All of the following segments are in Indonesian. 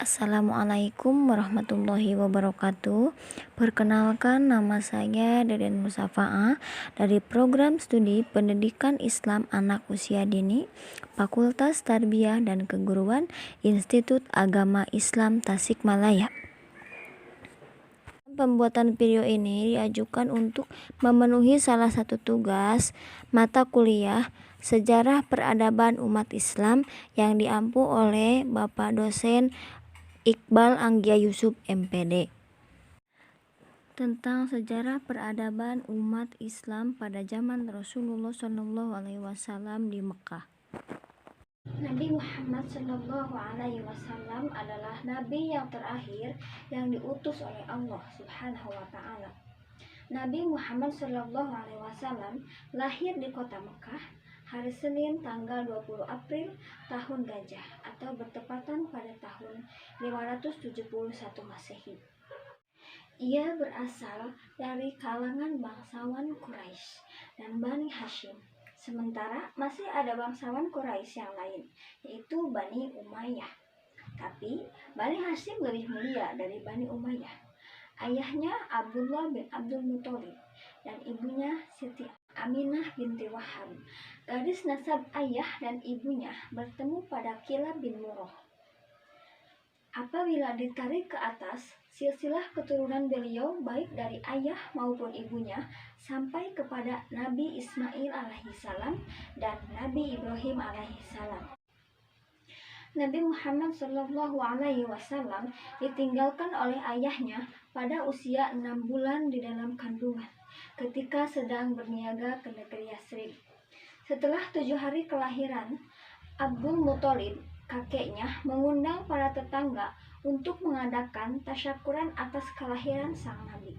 Assalamualaikum warahmatullahi wabarakatuh. Perkenalkan, nama saya Deden Musafa'ah dari Program Studi Pendidikan Islam Anak Usia Dini, Fakultas Tarbiyah dan Keguruan, Institut Agama Islam Tasikmalaya. Pembuatan video ini diajukan untuk memenuhi salah satu tugas mata kuliah Sejarah Peradaban Umat Islam yang diampu oleh Bapak dosen Iqbal Anggia Yusuf MPD, tentang sejarah peradaban umat Islam pada zaman Rasulullah SAW di Mekah. Nabi Muhammad SAW adalah nabi yang terakhir yang diutus oleh Allah Subhanahu wa Ta'ala. Nabi Muhammad SAW lahir di kota Mekah hari Senin tanggal 20 April tahun Gajah atau bertepatan pada tahun 571 Masehi. Ia berasal dari kalangan bangsawan Quraisy dan Bani Hashim. Sementara masih ada bangsawan Quraisy yang lain, yaitu Bani Umayyah. Tapi Bani Hashim lebih mulia dari Bani Umayyah. Ayahnya Abdullah bin Abdul Muthalib dan ibunya Siti Aminah binti Wahab. Garis nasab ayah dan ibunya bertemu pada Kilab bin Murrah. Apabila ditarik ke atas, silsilah keturunan beliau baik dari ayah maupun ibunya sampai kepada Nabi Ismail alaihissalam dan Nabi Ibrahim alaihissalam. Nabi Muhammad SAW ditinggalkan oleh ayahnya pada usia 6 bulan di dalam kandungan ketika sedang berniaga ke negeri Yasrib. Setelah 7 hari kelahiran, Abdul Muthalib, kakeknya, mengundang para tetangga untuk mengadakan tasyakuran atas kelahiran sang nabi.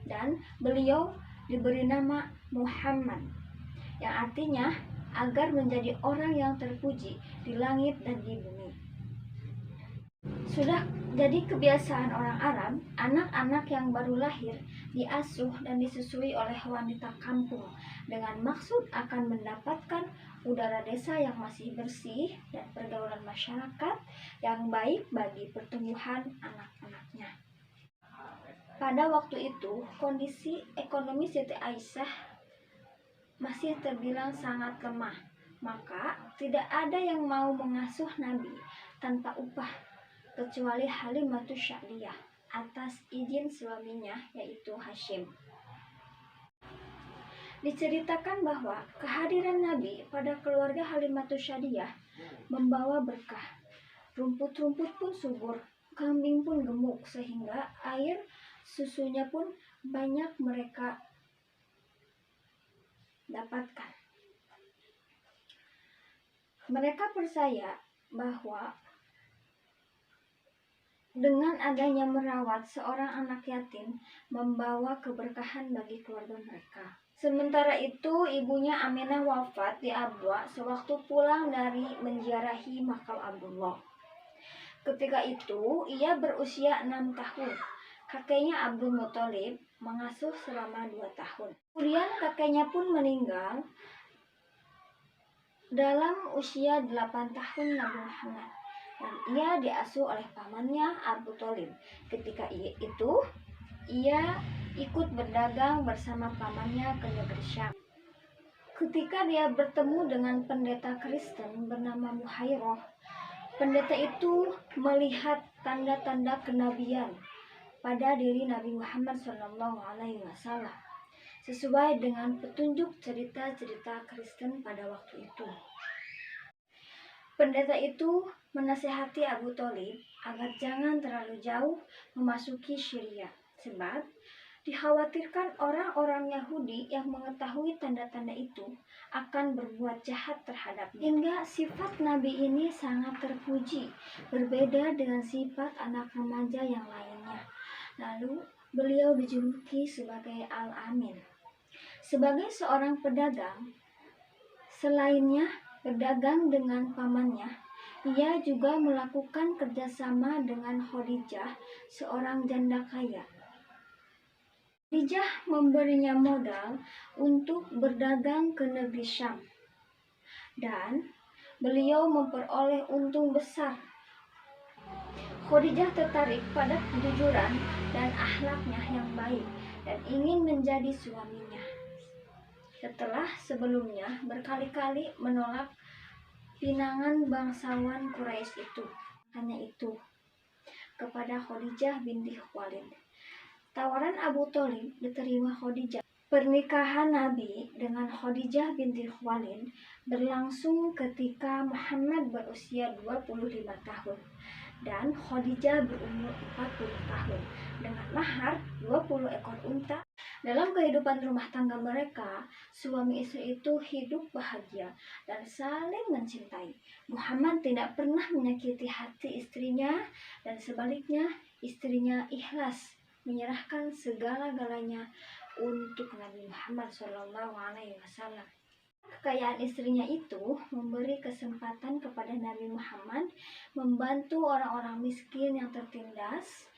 Dan beliau diberi nama Muhammad, yang artinya agar menjadi orang yang terpuji di langit dan di bumi. Sudah jadi kebiasaan orang Arab, anak-anak yang baru lahir diasuh dan disusui oleh wanita kampung dengan maksud akan mendapatkan udara desa yang masih bersih dan pergaulan masyarakat yang baik bagi pertumbuhan anak-anaknya. Pada waktu itu, kondisi ekonomi Siti Aisyah masih terbilang sangat lemah, maka tidak ada yang mau mengasuh Nabi tanpa upah kecuali Halimatus Sa'diyah atas izin suaminya, yaitu Hashim. Diceritakan bahwa kehadiran Nabi pada keluarga Halimatus Sa'diyah membawa berkah. Rumput-rumput pun subur, kambing pun gemuk, sehingga air susunya pun banyak mereka dapatkan. Mereka percaya bahwa dengan adanya merawat seorang anak yatim membawa keberkahan bagi keluarga mereka. Sementara itu, ibunya Aminah wafat di Abwa sewaktu pulang dari menziarahi makam Abdullah. Ketika itu, ia berusia 6 tahun. Kakeknya Abdul Muthalib mengasuh selama 2 tahun. Kemudian kakeknya pun meninggal dalam usia 8 tahun Nabi Muhammad. Dan ia diasuh oleh pamannya Abu Thalib. Ketika itu, ia ikut berdagang bersama pamannya ke negeri Syam. Ketika dia bertemu dengan pendeta Kristen bernama Muhairah, pendeta itu melihat tanda-tanda kenabian pada diri Nabi Muhammad SAW, sesuai dengan petunjuk cerita-cerita Kristen pada waktu itu. Pendeta itu menasihati Abu Thalib agar jangan terlalu jauh memasuki Syria, sebab dikhawatirkan orang-orang Yahudi yang mengetahui tanda-tanda itu akan berbuat jahat terhadapnya. Hingga sifat Nabi ini sangat terpuji, berbeda dengan sifat anak remaja yang lainnya. Lalu beliau dijuluki sebagai Al-Amin. Sebagai seorang pedagang, selainnya berdagang dengan pamannya, ia juga melakukan kerjasama dengan Khadijah, seorang janda kaya. Khadijah memberinya modal untuk berdagang ke negeri Syam, dan beliau memperoleh untung besar. Khadijah tertarik pada kejujuran dan akhlaknya yang baik dan ingin menjadi suaminya. Setelah sebelumnya berkali-kali menolak pinangan bangsawan Quraisy itu. Hanya itu, kepada Khadijah binti Khuwailid. Tawaran Abu Thalib diterima Khadijah. Pernikahan Nabi dengan Khadijah binti Khuwailid berlangsung ketika Muhammad berusia 25 tahun dan Khadijah berumur 40 tahun dengan mahar 20 ekor unta. Dalam kehidupan rumah tangga mereka, suami istri itu hidup bahagia dan saling mencintai. Muhammad tidak pernah menyakiti hati istrinya dan sebaliknya istrinya ikhlas menyerahkan segala-galanya untuk Nabi Muhammad SAW. Kekayaan istrinya itu memberi kesempatan kepada Nabi Muhammad membantu orang-orang miskin yang tertindas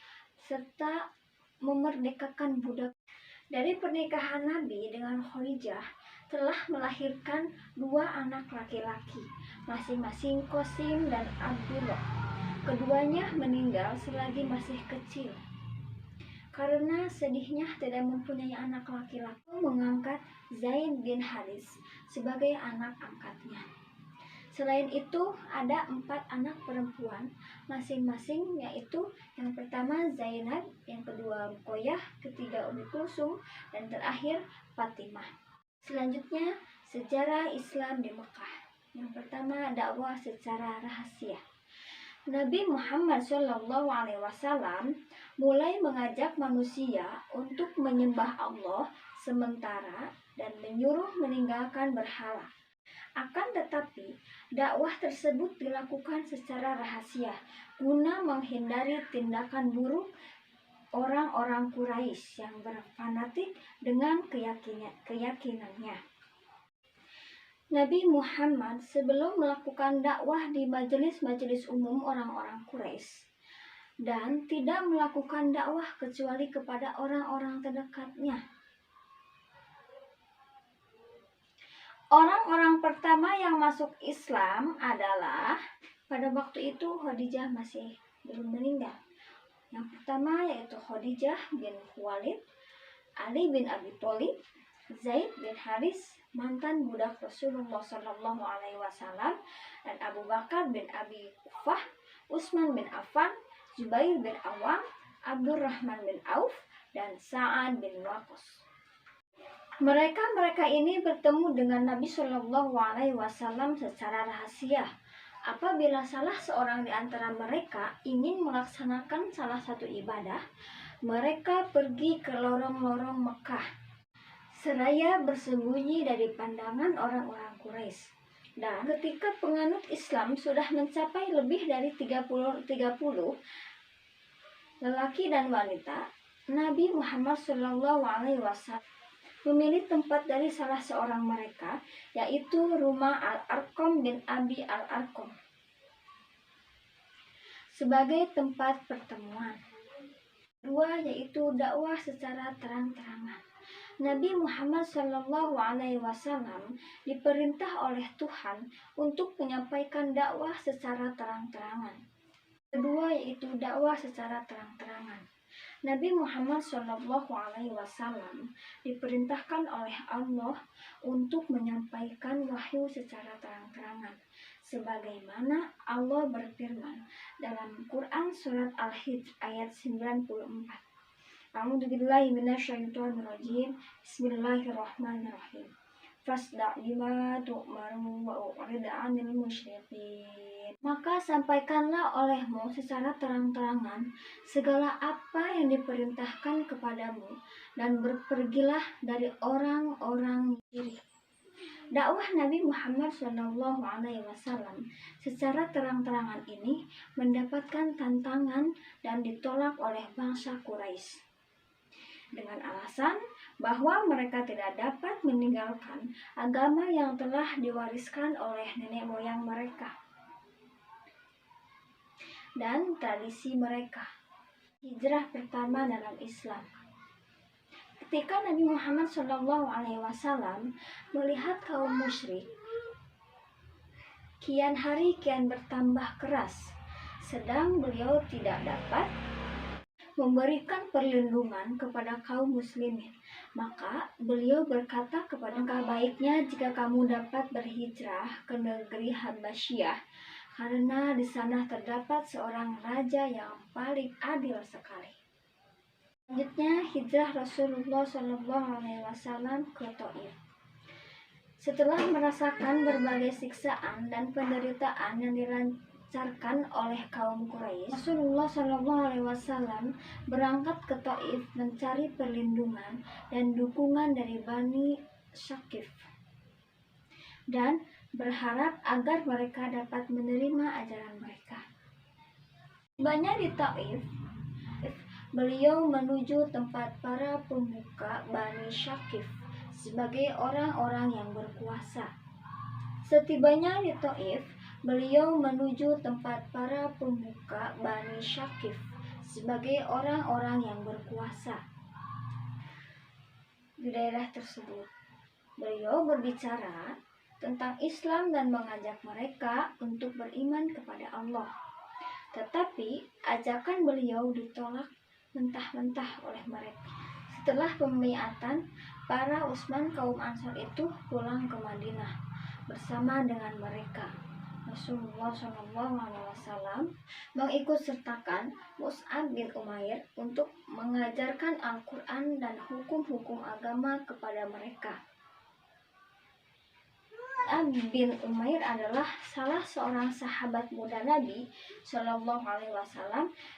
serta memerdekakan budak. Dari pernikahan Nabi dengan Khadijah telah melahirkan 2 anak laki-laki, masing-masing Qasim dan Abdullah. Keduanya meninggal selagi masih kecil. Karena sedihnya tidak mempunyai anak laki-laki, mengangkat Zaid bin Haris sebagai anak angkatnya. Selain itu, ada 4 anak perempuan masing-masing, yaitu yang pertama Zainab, yang kedua Ruqayyah, ketiga Ummu Kulsum, dan terakhir Fatimah. Selanjutnya, sejarah Islam di Mekah. Yang pertama, dakwah secara rahasia. Nabi Muhammad SAW mulai mengajak manusia untuk menyembah Allah sementara dan menyuruh meninggalkan berhala. Akan tetapi, dakwah tersebut dilakukan secara rahasia guna menghindari tindakan buruk orang-orang Quraisy yang berfanatik dengan keyakinannya. Nabi Muhammad sebelum melakukan dakwah di majelis-majelis umum orang-orang Quraisy dan tidak melakukan dakwah kecuali kepada orang-orang terdekatnya. Orang-orang pertama yang masuk Islam adalah pada waktu itu Khadijah masih belum meninggal. Yang pertama yaitu Khadijah bin Khuwailid, Ali bin Abi Thalib, Zaid bin Haris, mantan budak Rasulullah SAW, dan Abu Bakar bin Abi Quhafah, Utsman bin Affan, Zubair bin Awam, Abdurrahman bin Auf, dan Sa'ad bin Waqqas. Mereka ini bertemu dengan Nabi SAW secara rahasia. Apabila salah seorang di antara mereka ingin melaksanakan salah satu ibadah, mereka pergi ke lorong-lorong Mekah seraya bersembunyi dari pandangan orang-orang Quraisy. Dan ketika penganut Islam sudah mencapai lebih dari 30 lelaki dan wanita, Nabi Muhammad SAW memilih tempat dari salah seorang mereka, yaitu rumah Al-Arqam bin Abi Al-Arqam, sebagai tempat pertemuan. Kedua, yaitu dakwah secara terang-terangan. Nabi Muhammad SAW diperintah oleh Tuhan untuk menyampaikan dakwah secara terang-terangan. Kedua, yaitu dakwah secara terang-terangan. Nabi Muhammad SAW diperintahkan oleh Allah untuk menyampaikan wahyu secara terang-terangan, sebagaimana Allah berfirman dalam Quran surat Al-Hijr ayat 94. A'udzubillahi minasyaitonirrajim. Bismillahirrahmanirrahim. Fasda' bima tu'maru wa u'rid 'anil musyrikin. Maka sampaikanlah olehmu secara terang-terangan segala apa yang diperintahkan kepadamu dan berpergilah dari orang-orang syirik. Dakwah Nabi Muhammad SAW secara terang-terangan ini mendapatkan tantangan dan ditolak oleh bangsa Quraisy dengan alasan bahwa mereka tidak dapat meninggalkan agama yang telah diwariskan oleh nenek moyang mereka dan tradisi mereka. Hijrah pertama dalam Islam. Ketika Nabi Muhammad SAW melihat kaum musyrik kian hari kian bertambah keras, sedang beliau tidak dapat memberikan perlindungan kepada kaum muslimin. Maka beliau berkata kepada mereka, baiknya jika kamu dapat berhijrah ke negeri Habasyah, karena di sana terdapat seorang raja yang paling adil sekali. Selanjutnya hijrah Rasulullah SAW ke Taif. Setelah merasakan berbagai siksaan dan penderitaan yang dilancarkan oleh kaum Quraisy, Rasulullah SAW berangkat ke Taif mencari perlindungan dan dukungan dari Bani Syakif dan berharap agar mereka dapat menerima ajaran mereka. Tibanya di Taif, beliau menuju tempat para pemuka Bani Syakif sebagai orang-orang yang berkuasa. Setibanya di Taif, beliau menuju tempat para pemuka Bani Syakif sebagai orang-orang yang berkuasa di daerah tersebut. Beliau berbicara tentang Islam dan mengajak mereka untuk beriman kepada Allah. Tetapi ajakan beliau ditolak mentah-mentah oleh mereka. Setelah pembaiatan, para Utsman kaum Ansar itu pulang ke Madinah bersama dengan mereka. Rasulullah SAW mengikut sertakan Mus'ab bin Umair untuk mengajarkan Al-Quran dan hukum-hukum agama kepada mereka. Mus'ab bin Umair adalah salah seorang sahabat muda Nabi SAW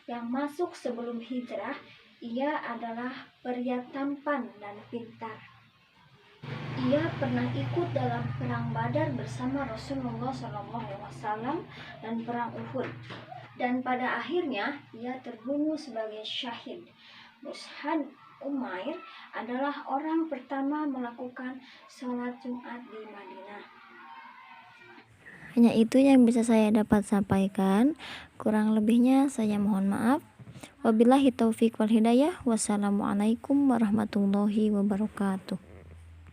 yang masuk sebelum hijrah. Ia adalah pria tampan dan pintar. Ia pernah ikut dalam perang Badar bersama Rasulullah SAW dan perang Uhud. Dan pada akhirnya ia terbunuh sebagai syahid. Mus'ab Umair adalah orang pertama melakukan sholat Jumat di Madinah. Hanya itu yang bisa saya dapat sampaikan. Kurang lebihnya saya mohon maaf. Wabillahi taufiq wal hidayah. Wassalamualaikum warahmatullahi wabarakatuh.